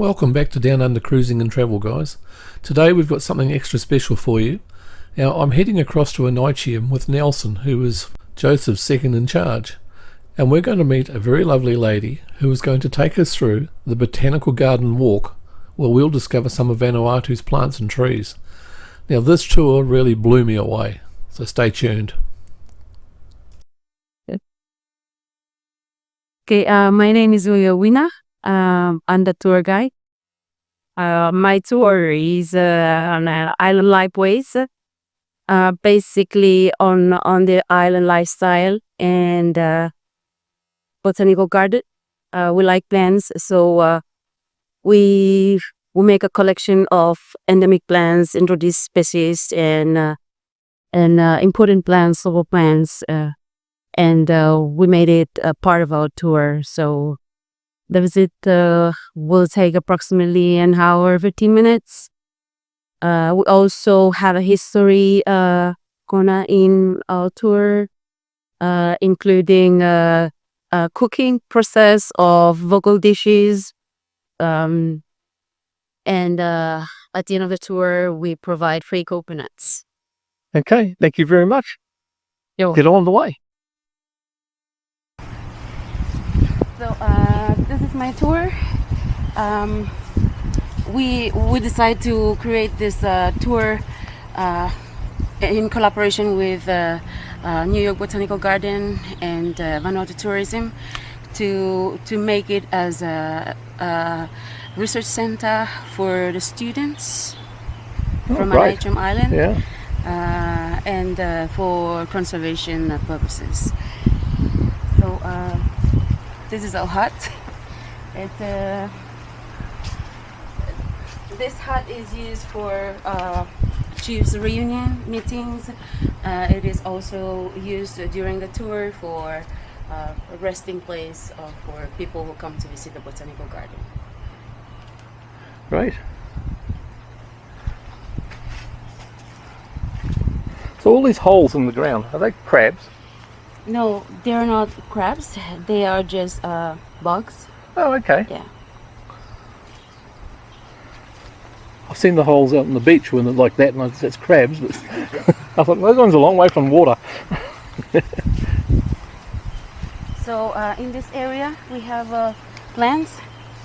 Welcome back to Down Under Cruising and Travel, guys. Today we've got something extra special for you. Now I'm heading across to Aneityum with Nelson, who is Joseph's second in charge, and we're going to meet a very lovely lady who is going to take us through the Botanical Garden walk, where we'll discover some of Vanuatu's plants and trees. Now this tour really blew me away, so stay tuned. Okay, my name is Wina. I'm the tour guide. My tour is on island life ways, basically on the island lifestyle and botanical garden. We like plants, so we make a collection of endemic plants, introduced species, and important plants, local plants, and we made it a part of our tour. So the visit will take approximately an hour, 15 minutes. We also have a history corner in our tour, including cooking process of local dishes. And at the end of the tour, we provide free coconuts. Okay, thank you very much. Yo. Get on the way. So this is my tour. We decided to create this tour in collaboration with New York Botanical Garden and Vanuatu Tourism to make it as a research center for the students from Aneityum Island, and for conservation purposes. So this is our hut. This hut is used for chiefs reunion meetings. It is also used during the tour for a resting place for people who come to visit the botanical garden. Great. So all these holes in the ground, are they crabs? No, they're not crabs. They are just bugs. Oh, okay. Yeah. I've seen the holes out on the beach when they're like that, and I thought it's crabs, but I thought those ones are a long way from water. So in this area we have plants.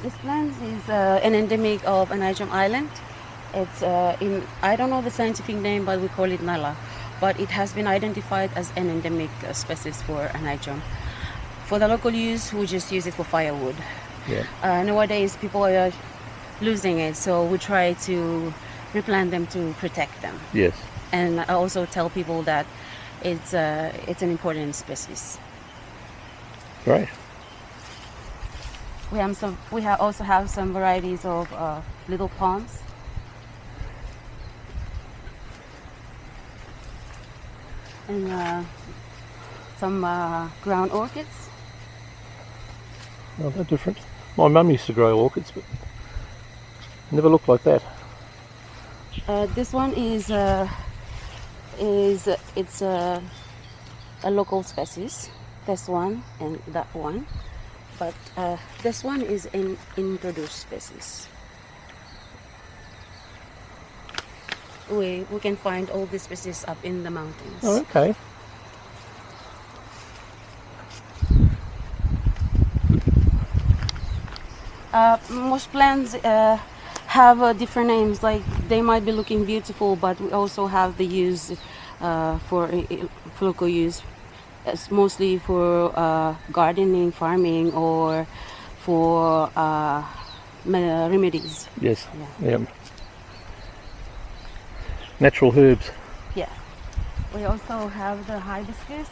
This plant is an endemic of Aneityum Island. It's I don't know the scientific name, but we call it nala. But it has been identified as an endemic species for Aneityum. For the local use, we just use it for firewood. Yeah. Nowadays, people are losing it, so we try to replant them to protect them. Yes. And I also tell people that it's an important species. Great. We also have some varieties of little palms. And some ground orchids. Oh, they're different. My mum used to grow orchids, but never looked like that. This one is a local species. This one and that one, but this one is an introduced species. We can find all these species up in the mountains. Oh, okay. Most plants have different names. Like they might be looking beautiful, but we also have the use for local use. It's mostly for gardening, farming, or for remedies. Yes. Yeah. Natural herbs. Yeah. We also have the hibiscus,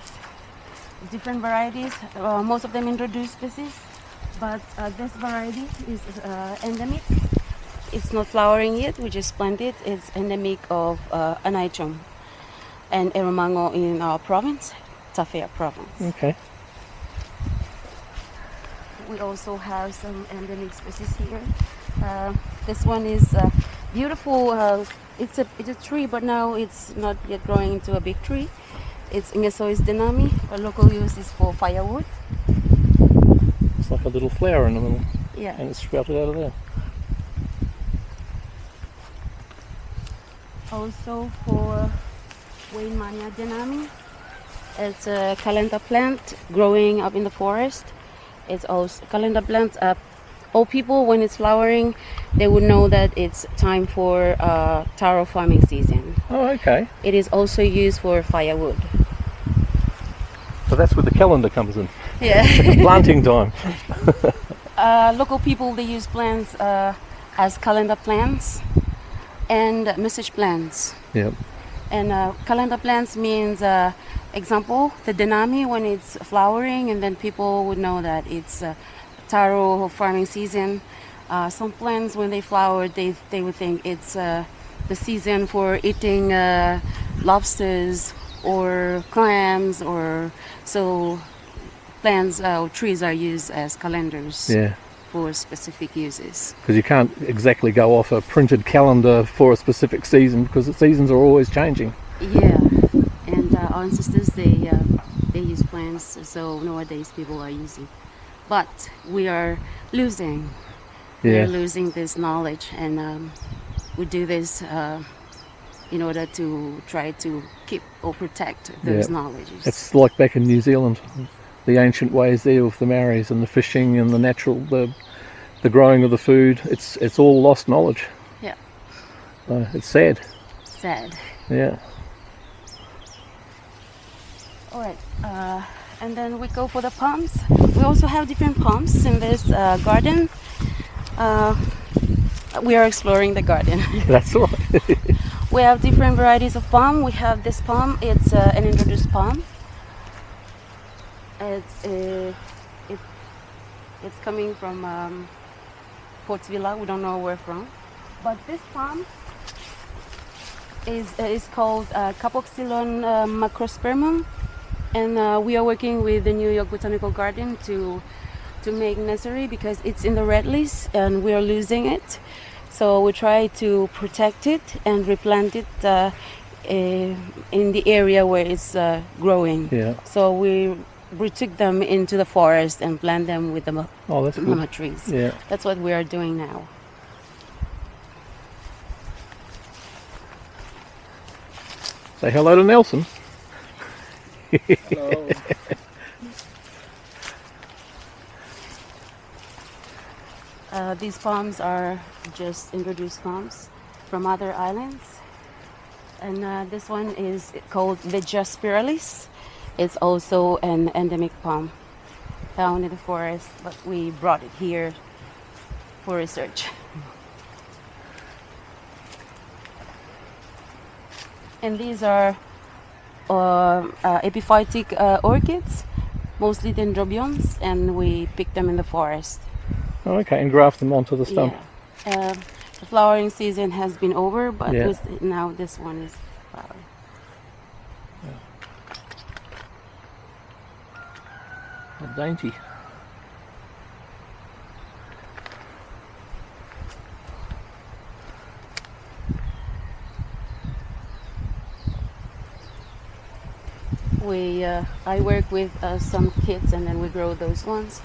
different varieties. Most of them introduced species, but this variety is endemic. It's not flowering yet. We just planted. It's endemic of Aneityum and Eromango in our province, Tafea province. Okay. We also have some endemic species here. This one is beautiful. It's a tree, but now it's not yet growing into a big tree. It's Ingesois denami. Our local use is for firewood. It's like a little flower in the middle. Yeah. And it's sprouted out of there. Also for Wina denami. It's a calendar plant growing up in the forest. It's also calendar plants. All people, when it's flowering, they would know that it's time for taro farming season. Oh, okay. It is also used for firewood. So that's where the calendar comes in. Yeah. Planting time. Local people, they use plants as calendar plants and message plants. Yep. And calendar plants means, example, the denami when it's flowering, and then people would know that it's taro farming season. Some plants, when they flower, they would think it's the season for eating lobsters or clams, or so plants or trees are used as calendars. Yeah. For specific uses. Because you can't exactly go off a printed calendar for a specific season, because the seasons are always changing. Yeah, and our ancestors, they use plants, so nowadays people are using. But we are losing. Yeah. We're losing this knowledge, and we do this in order to try to keep or protect those knowledges. It's like back in New Zealand, the ancient ways there with the Maoris and the fishing and the natural, the growing of the food. It's all lost knowledge. Yeah. It's sad. Sad. Yeah. All right. And then we go for the palms. We also have different palms in this garden. We are exploring the garden. That's all right. We have different varieties of palm. We have this palm. It's an introduced palm. It's coming from Port Vila. We don't know where from, but this palm is called Capoxylon macrospermum, and we are working with the New York Botanical Garden to make nursery, because it's in the red list and we are losing it. So we try to protect it and replant it in the area where it's growing. Yeah. So we took them into the forest and plant them with the mama trees. Yeah. That's what we are doing now. Say hello to Nelson. Hello. These palms are just introduced palms from other islands. And this one is called Veja spiralis. It's also an endemic palm found in the forest, but we brought it here for research. And these are epiphytic orchids, mostly dendrobiums, and we pick them in the forest. Oh, okay, and graft them onto the stump. Yeah. The flowering season has been over, but Yeah. now this one is flowering. How dainty. I work with some kids, and then we grow those ones.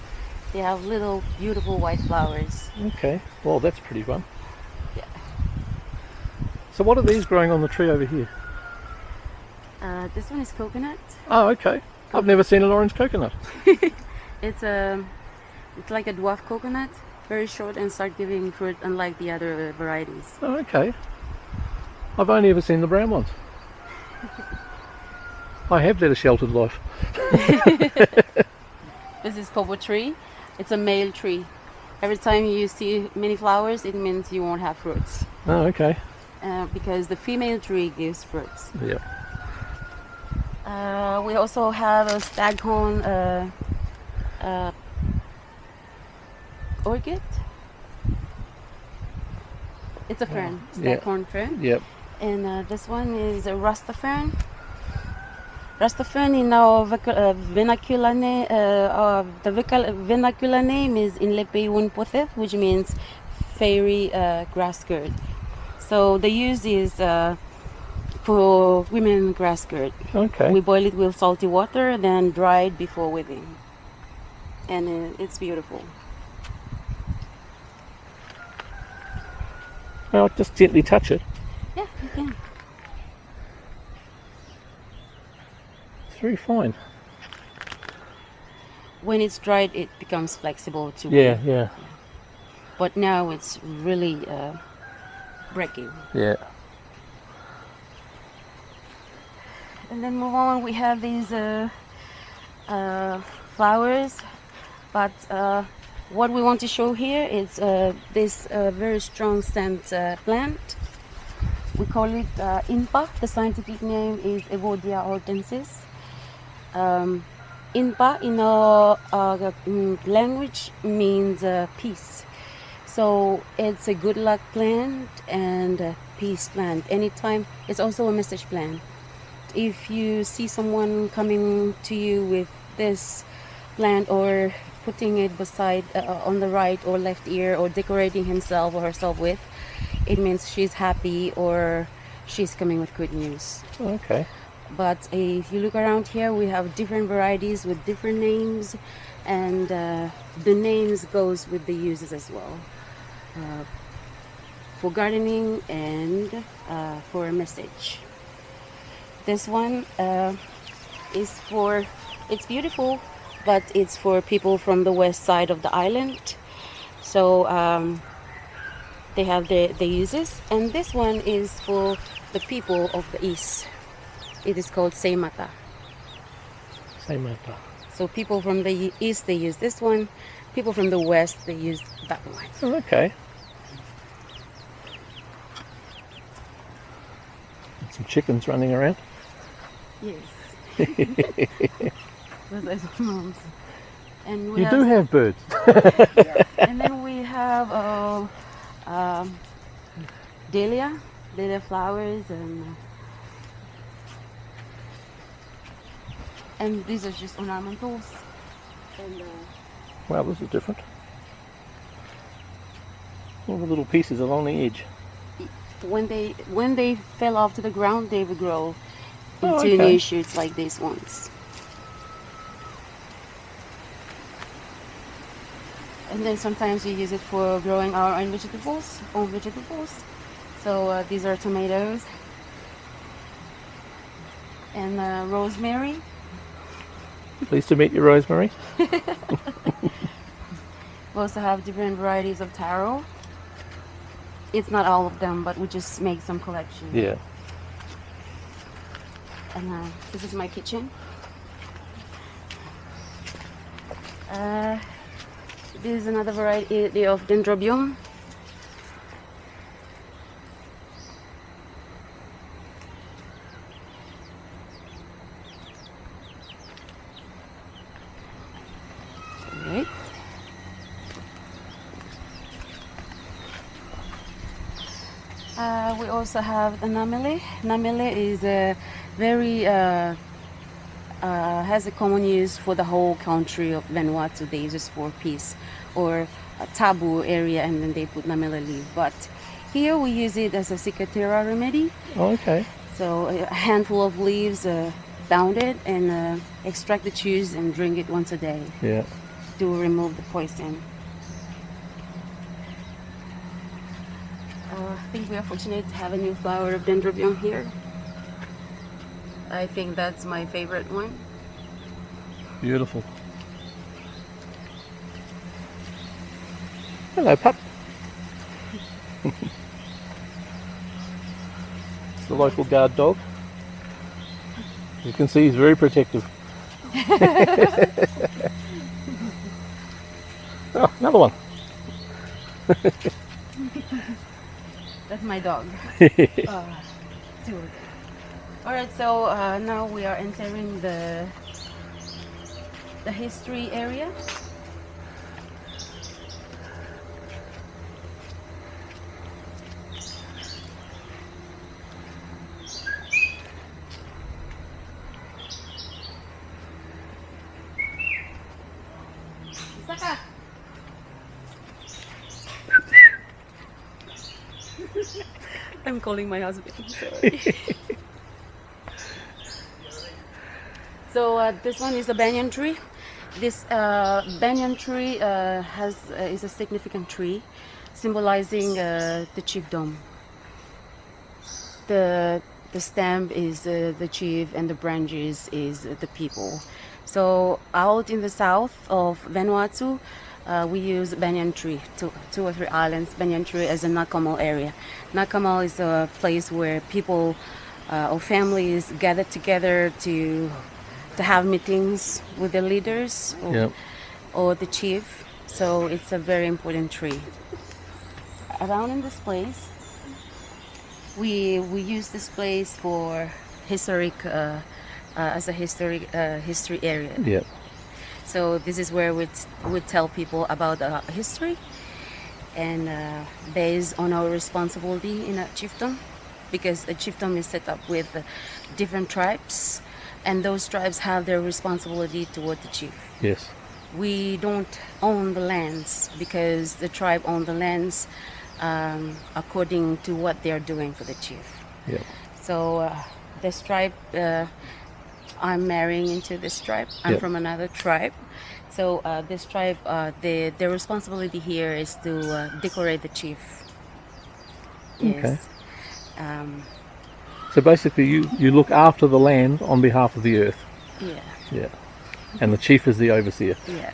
They have little beautiful white flowers. Okay, well that's pretty fun. Yeah. So what are these growing on the tree over here? This one is coconut. Oh, okay. I've never seen an orange coconut. It's like a dwarf coconut, very short and start giving fruit, unlike the other varieties. Oh, okay. I've only ever seen the brown ones. I have led a sheltered life. This is popo tree. It's a male tree. Every time you see many flowers, it means you won't have fruits. Oh, okay. Because the female tree gives fruits. Yeah. We also have a staghorn orchid. It's a fern, staghorn fern. Yep. And this one is a rasta fern. Rasta fern in our vernacular name, vernacular name is Inlepeiun Potheth, which means fairy grass skirt. So the use is for women grass skirt. Okay. We boil it with salty water, then dry it before weaving. And it's beautiful. Well, just gently touch it. Yeah, you can. very fine. When it's dried, it becomes flexible too. Yeah. But now it's really breaking. Yeah. And then move on, we have these flowers, but what we want to show here is this very strong scent plant. We call it Inpa. The scientific name is Evodia hortensis. Inpa in our language means peace. So it's a good luck plant and a peace plant. Anytime, it's also a message plant. If you see someone coming to you with this plant or putting it beside on the right or left ear or decorating himself or herself with, it means she's happy or she's coming with good news. Okay. But if you look around here, we have different varieties with different names, and the names goes with the uses as well, for gardening and for a message. This one it's beautiful, but it's for people from the west side of the island. So they have the uses. And this one is for the people of the east. It is called Seimata. Seimata. So people from the east, they use this one. People from the west, they use that one. Oh, okay. Some chickens running around. Yes. Those are the moms. And we You do have birds. Yeah. And then we have dahlia flowers, and these are just ornamentals. And Wow, this is different. All the little pieces along the edge. when they fell off to the ground, they would grow into okay. new shoots like these ones. And then sometimes we use it for growing our own vegetables. So these are tomatoes and rosemary. Pleased to meet you, Rosemary. We also have different varieties of taro. It's not all of them, but we just make some collection. Yeah. And this is my kitchen. This is another variety of dendrobium. Right. We also have the namele. Namele is a very has a common use for the whole country of Vanuatu. They use it for peace or a taboo area, and then they put namele leaf. But here we use it as a cicatera remedy. Oh, okay. So a handful of leaves, pound it and extract the juice and drink it once a day Yeah. to remove the poison. I think we are fortunate to have a new flower of dendrobium here. I think that's my favorite one. Beautiful. Hello, pup. It's the local guard dog. You can see he's very protective. Oh, another one. That's my dog. Two of them. Alright, so now we are entering the history area. Isaka. I'm calling my husband. Sorry. So this one is a banyan tree. This banyan tree is a significant tree, symbolizing the chiefdom. The the stem is the chief, and the branches is the people. So out in the south of Vanuatu, we use banyan tree, two or three islands, banyan tree as a nakamal area. Nakamal is a place where people or families gather together to have meetings with the leaders or the chief. So it's a very important tree. Around in this place, we use this place for historic as a history area. Yeah. So this is where we tell people about history, and based on our responsibility in a chiefdom, because a chiefdom is set up with different tribes, and those tribes have their responsibility toward the chief. Yes. We don't own the lands because the tribe own the lands according to what they're doing for the chief. Yeah. So this tribe, I'm marrying into this tribe. I'm from another tribe. So this tribe, their responsibility here is to decorate the chief. Yes. Okay. So basically you look after the land on behalf of the earth. Yeah. Yeah. And the chief is the overseer. Yeah.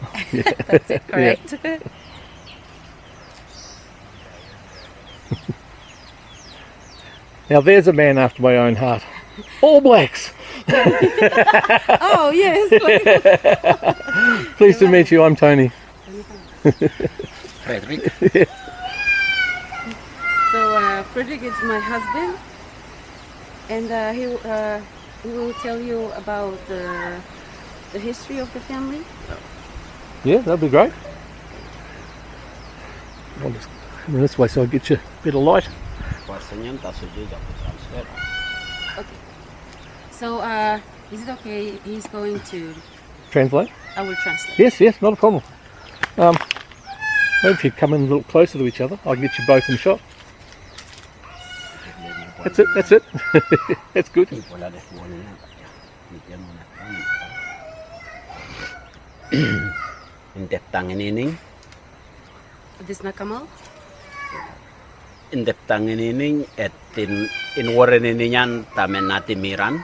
That's it, correct. Yeah. Now there's a man after my own heart. All Blacks! Oh, yes. Pleased to meet you, I'm Tony. Frederick. So Frederick is my husband, and he will tell you about the history of the family. Yeah, that'd be great. I'll just come in this way so I get you a bit of light. Okay. So is it okay? He's going to. Translate? I will translate. Yes, not a problem. Maybe if you come in a little closer to each other, I can get you both in shot. That's it. That's good. Indep tanginining. This nakamal? Indep tanginining et in warenininyan tamen natimiran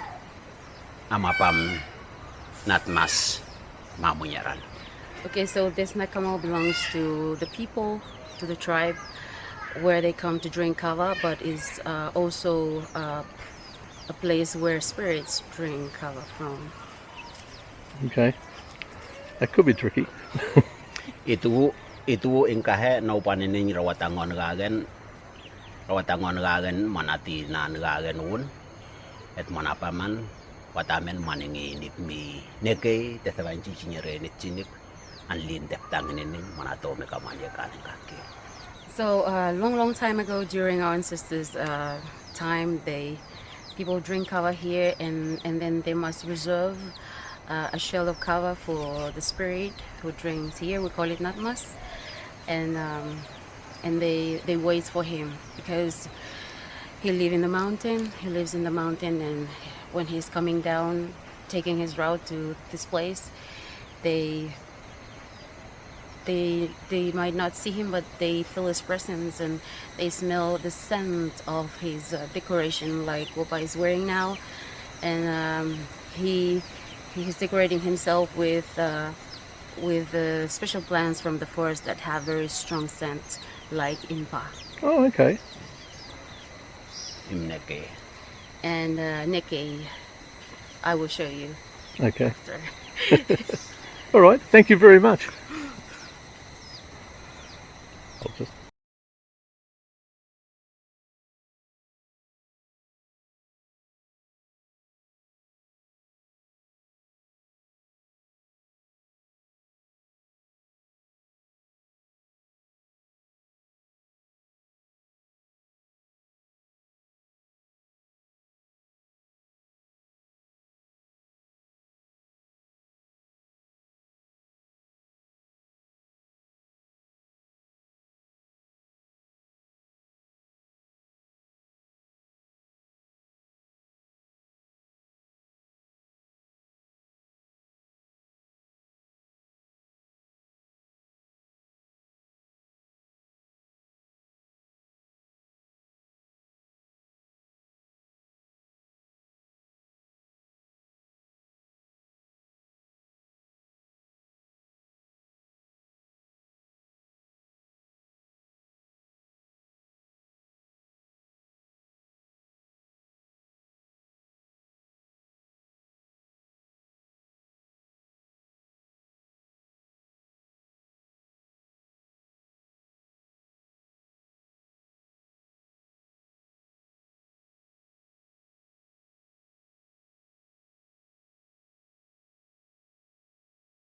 amapam natmas mamunyaran. Okay, so this nakamal belongs to the people, to the tribe, where they come to drink kava, but is also a place where spirits drink kava from. Okay. That could be tricky. Itu ingkahe no panining rawatangon gagen manati nan gagen un et manapaman watamen maningi nit mi neke tesavanchi chinyere nit chinik anlin dep tanginining manato me kamanya kanin kaki. So long time ago, during our ancestors' time, people drink kava here, and then they must reserve a shell of kava for the spirit who drinks here. We call it natmas, and they wait for him because he lives in the mountain. He lives in the mountain, and when he's coming down, taking his route to this place, they might not see him, but they feel his presence, and they smell the scent of his decoration, like Wopa is wearing now, and he's decorating himself with special plants from the forest that have very strong scent, like impa. Oh, okay. Imneke. And neke, I will show you. Okay. After. All right. Thank you very much.